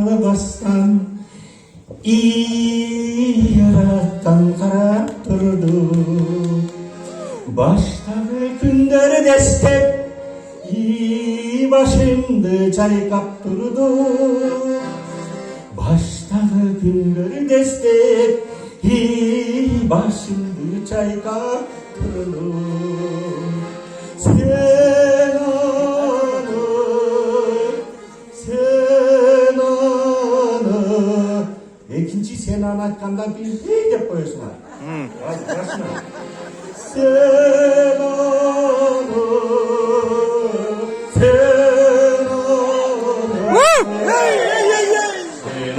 bassan iyi yaratan karak durdu. Baştağı günleri destek iyi başımdı çaykap durdu. Baştağı günleri destek iyi başımdı çaykap durdu. Sen İkinci sen anlatkandan bir hey de koyuyorsun. Hadi başına. Sen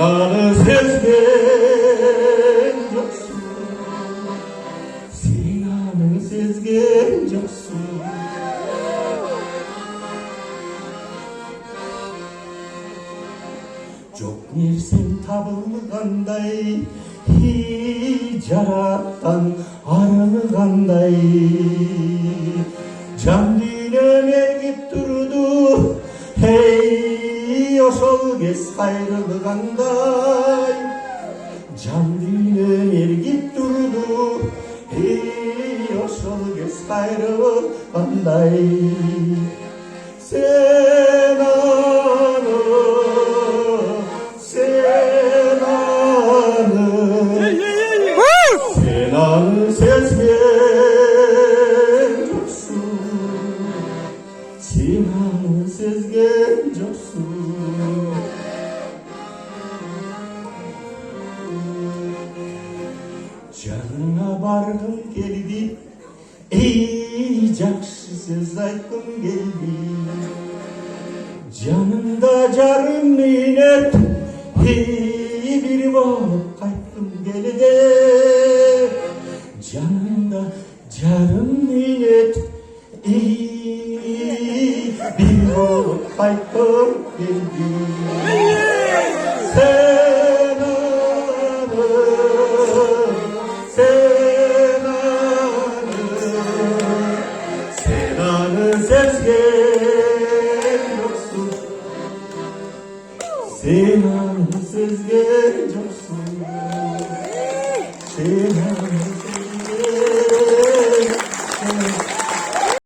anı sezgen yoksun. Sen anı sezgen yoksun. Çok nersen tabılganday, hiç yarattan arılganday. Can dinem ergip durdu, hey oşol gez ayrılganday. Can dinem ergip durdu, hey oşol gez ayrılganday. Sen anı sezgen yoksun. Sen anı sezgen yoksun. Canına bargın geldi, ey jakşı söz aytgım geldi. Canımda jarım minnet, hey bir bolup qaytgım geldi. Canımda jarım minnet, ey bir bolup qaytgım geldi. Sen anı, sen anı, sen anı sezgen yoksun. Sen anı sezgen yoksun. Sen anı